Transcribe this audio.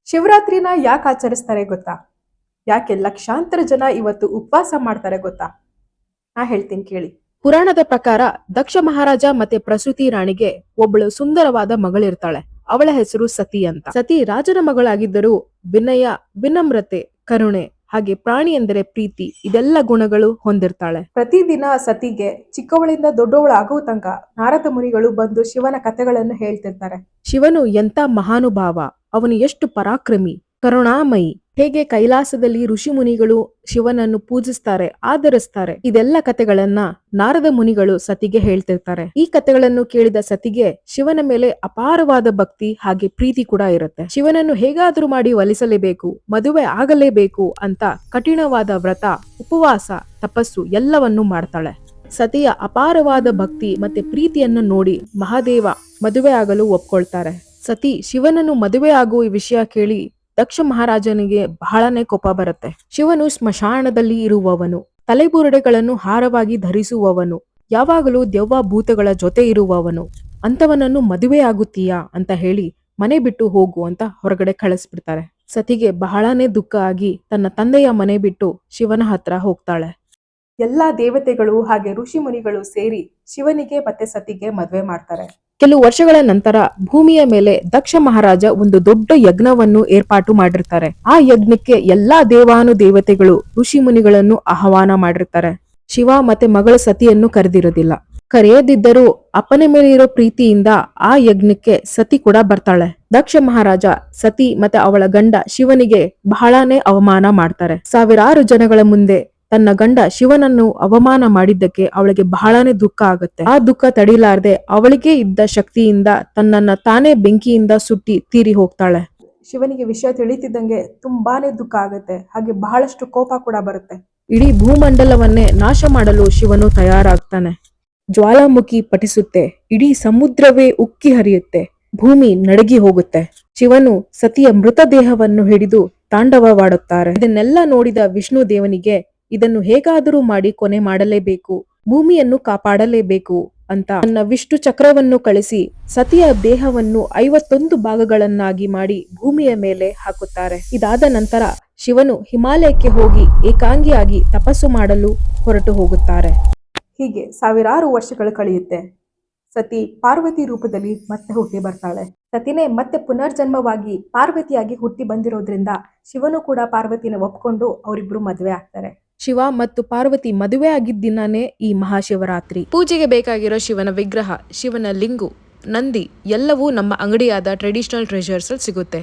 ಶಿವರಾತ್ರಿನ ಯಾಕೆ ಆಚರಿಸ್ತಾರೆ ಗೊತ್ತಾ? ಯಾಕೆ ಲಕ್ಷಾಂತರ ಜನ ಇವತ್ತು ಉಪವಾಸ ಮಾಡ್ತಾರೆ ಗೊತ್ತಾ? ನಾ ಹೇಳ್ತೀನಿ ಕೇಳಿ. ಪುರಾಣದ ಪ್ರಕಾರ ದಕ್ಷ ಮಹಾರಾಜ ಮತ್ತೆ ಪ್ರಸೂತಿ ರಾಣಿಗೆ ಒಬ್ಬಳು ಸುಂದರವಾದ ಮಗಳಿರ್ತಾಳೆ. ಅವಳ ಹೆಸರು ಸತಿ ಅಂತ. ಸತಿ ರಾಜನ ಮಗಳಾಗಿದ್ದರೂ ವಿನಯ, ವಿನಮ್ರತೆ, ಕರುಣೆ ಹಾಗೆ ಪ್ರಾಣಿ ಎಂದರೆ ಪ್ರೀತಿ ಇದೆಲ್ಲ ಗುಣಗಳು ಹೊಂದಿರ್ತಾಳೆ. ಪ್ರತಿದಿನ ಸತಿಗೆ ಚಿಕ್ಕವಳಿಂದ ದೊಡ್ಡವಳು ಆಗುವ ತನಕ ನಾರದ ಮುನಿಗಳು ಬಂದು ಶಿವನ ಕಥೆಗಳನ್ನು ಹೇಳ್ತಿರ್ತಾರೆ. ಶಿವನು ಎಂತ ಮಹಾನುಭಾವ, ಅವನು ಎಷ್ಟು ಪರಾಕ್ರಮಿ, ಕರುಣಾಮಯಿ, ಹೇಗೆ ಕೈಲಾಸದಲ್ಲಿ ಋಷಿ ಮುನಿಗಳು ಶಿವನನ್ನು ಪೂಜಿಸ್ತಾರೆ, ಆದರಿಸ್ತಾರೆ, ಇದೆಲ್ಲ ಕಥೆಗಳನ್ನ ನಾರದ ಮುನಿಗಳು ಸತಿಗೆ ಹೇಳ್ತಿರ್ತಾರೆ. ಈ ಕಥೆಗಳನ್ನು ಕೇಳಿದ ಸತಿಗೆ ಶಿವನ ಮೇಲೆ ಅಪಾರವಾದ ಭಕ್ತಿ ಹಾಗೆ ಪ್ರೀತಿ ಕೂಡ ಇರುತ್ತೆ. ಶಿವನನ್ನು ಹೇಗಾದ್ರೂ ಮಾಡಿ ಒಲಿಸಲೇಬೇಕು, ಮದುವೆ ಆಗಲೇಬೇಕು ಅಂತ ಕಠಿಣವಾದ ವ್ರತ, ಉಪವಾಸ, ತಪಸ್ಸು ಎಲ್ಲವನ್ನೂ ಮಾಡ್ತಾಳೆ. ಸತಿಯ ಅಪಾರವಾದ ಭಕ್ತಿ ಮತ್ತೆ ಪ್ರೀತಿಯನ್ನು ನೋಡಿ ಮಹಾದೇವ ಮದುವೆ ಆಗಲು ಒಪ್ಕೊಳ್ತಾರೆ. ಸತಿ ಶಿವನನ್ನು ಮದುವೆ ಆಗುವ ವಿಷಯ ಕೇಳಿ ದಕ್ಷ ಮಹಾರಾಜನಿಗೆ ಬಹಳನೇ ಕೋಪ ಬರುತ್ತೆ. ಶಿವನು ಸ್ಮಶಾನದಲ್ಲಿ ಇರುವವನು, ತಲೆಬುರುಡೆಗಳನ್ನು ಹಾರವಾಗಿ ಧರಿಸುವವನು, ಯಾವಾಗಲೂ ದೆವ್ವ ಭೂತಗಳ ಜೊತೆ ಇರುವವನು, ಅಂತವನನ್ನು ಮದುವೆ ಆಗುತ್ತೀಯಾ ಅಂತ ಹೇಳಿ ಮನೆ ಬಿಟ್ಟು ಹೋಗು ಅಂತ ಹೊರಗಡೆ ಕಳಿಸ್ಬಿಡ್ತಾರೆ. ಸತಿಗೆ ಬಹಳನೇ ದುಃಖ ಆಗಿ ತನ್ನ ತಂದೆಯ ಮನೆ ಬಿಟ್ಟು ಶಿವನ ಹತ್ರ ಹೋಗ್ತಾಳೆ. ಎಲ್ಲಾ ದೇವತೆಗಳು ಹಾಗೆ ಋಷಿ ಮುನಿಗಳು ಸೇರಿ ಶಿವನಿಗೆ ಮತ್ತೆ ಸತಿಗೆ ಮದುವೆ ಮಾಡ್ತಾರೆ. ಕೆಲವು ವರ್ಷಗಳ ನಂತರ ಭೂಮಿಯ ಮೇಲೆ ದಕ್ಷ ಮಹಾರಾಜ ಒಂದು ದೊಡ್ಡ ಯಜ್ಞವನ್ನು ಏರ್ಪಾಟು ಮಾಡಿರ್ತಾರೆ. ಆ ಯಜ್ಞಕ್ಕೆ ಎಲ್ಲಾ ದೇವಾನುದೇವತೆಗಳು ಋಷಿ ಮುನಿಗಳನ್ನು ಆಹ್ವಾನ ಮಾಡಿರ್ತಾರೆ. ಶಿವ ಮತ್ತೆ ಮಗಳ ಸತಿಯನ್ನು ಕರೆದಿರೋದಿಲ್ಲ. ಕರೆಯದಿದ್ದರೂ ಅಪ್ಪನ ಮೇಲೆ ಇರೋ ಪ್ರೀತಿಯಿಂದ ಆ ಯಜ್ಞಕ್ಕೆ ಸತಿ ಕೂಡ ಬರ್ತಾಳೆ. ದಕ್ಷ ಮಹಾರಾಜ ಸತಿ ಮತ್ತೆ ಅವಳ ಗಂಡ ಶಿವನಿಗೆ ಬಹಳನೇ ಅವಮಾನ ಮಾಡ್ತಾರೆ. ಸಾವಿರಾರು ಜನಗಳ ಮುಂದೆ ತನ್ನ ಗಂಡ ಶಿವನನ್ನು ಅವಮಾನ ಮಾಡಿದ್ದಕ್ಕೆ ಅವಳಿಗೆ ಬಹಳನೇ ದುಃಖ ಆಗುತ್ತೆ. ಆ ದುಃಖ ತಡಿಲಾರ್ದೆ ಅವಳಿಗೆ ಇದ್ದ ಶಕ್ತಿಯಿಂದ ತನ್ನನ್ನ ತಾನೇ ಬೆಂಕಿಯಿಂದ ಸುಟ್ಟಿ ತೀರಿ ಹೋಗ್ತಾಳೆ. ಶಿವನಿಗೆ ವಿಷಯ ತಿಳಿತಿದ್ದಂಗೆ ತುಂಬಾನೇ ದುಃಖ ಆಗುತ್ತೆ, ಹಾಗೆ ಬಹಳಷ್ಟು ಕೋಪ ಕೂಡ ಬರುತ್ತೆ. ಇಡೀ ಭೂಮಂಡಲವನ್ನೇ ನಾಶ ಮಾಡಲು ಶಿವನು ತಯಾರಾಗ್ತಾನೆ. ಜ್ವಾಲಾಮುಖಿ ಪಟಿಸುತ್ತೆ, ಇಡೀ ಸಮುದ್ರವೇ ಉಕ್ಕಿ ಹರಿಯುತ್ತೆ, ಭೂಮಿ ನಡಗಿ ಹೋಗುತ್ತೆ. ಶಿವನು ಸತಿಯ ಮೃತದೇಹವನ್ನು ಹಿಡಿದು ತಾಂಡವವಾಡುತ್ತಾರೆ. ಇದನ್ನೆಲ್ಲ ನೋಡಿದ ವಿಷ್ಣು ದೇವನಿಗೆ ಇದನ್ನು ಹೇಗಾದರೂ ಮಾಡಿ ಕೊನೆ ಮಾಡಲೇಬೇಕು, ಭೂಮಿಯನ್ನು ಕಾಪಾಡಲೇಬೇಕು ಅಂತ ತನ್ನ ವಿಷ್ಣು ಚಕ್ರವನ್ನು ಕಳಿಸಿ ಸತಿಯ ದೇಹವನ್ನು 51 ಭಾಗಗಳನ್ನಾಗಿ ಮಾಡಿ ಭೂಮಿಯ ಮೇಲೆ ಹಾಕುತ್ತಾರೆ. ಇದಾದ ನಂತರ ಶಿವನು ಹಿಮಾಲಯಕ್ಕೆ ಹೋಗಿ ಏಕಾಂಗಿಯಾಗಿ ತಪಸ್ಸು ಮಾಡಲು ಹೊರಟು ಹೋಗುತ್ತಾರೆ. ಹೀಗೆ ಸಾವಿರಾರು ವರ್ಷಗಳು ಕಳೆಯುತ್ತೆ. ಸತಿ ಪಾರ್ವತಿ ರೂಪದಲ್ಲಿ ಮತ್ತೆ ಹುಟ್ಟಿ ಬರ್ತಾಳೆ. ಸತಿನೇ ಮತ್ತೆ ಪುನರ್ಜನ್ಮವಾಗಿ ಪಾರ್ವತಿಯಾಗಿ ಹುಟ್ಟಿ ಬಂದಿರೋದ್ರಿಂದ ಶಿವನು ಕೂಡ ಪಾರ್ವತಿನ ಒಪ್ಕೊಂಡು ಅವರಿಬ್ರು ಮದುವೆ ಆಗ್ತಾರೆ. ಶಿವ ಮತ್ತು ಪಾರ್ವತಿ ಮದುವೆ ಆಗಿದ್ದ ದಿನಾನೇ ಈ ಮಹಾಶಿವರಾತ್ರಿ. ಪೂಜೆಗೆ ಬೇಕಾಗಿರೋ ಶಿವನ ವಿಗ್ರಹ, ಶಿವನ ಲಿಂಗು, ನಂದಿ ಎಲ್ಲವೂ ನಮ್ಮ ಅಂಗಡಿಯಾದ ಟ್ರೆಡಿಷನಲ್ ಟ್ರೆಷರ್ಸ್ ಅಲ್ಲಿ ಸಿಗುತ್ತೆ.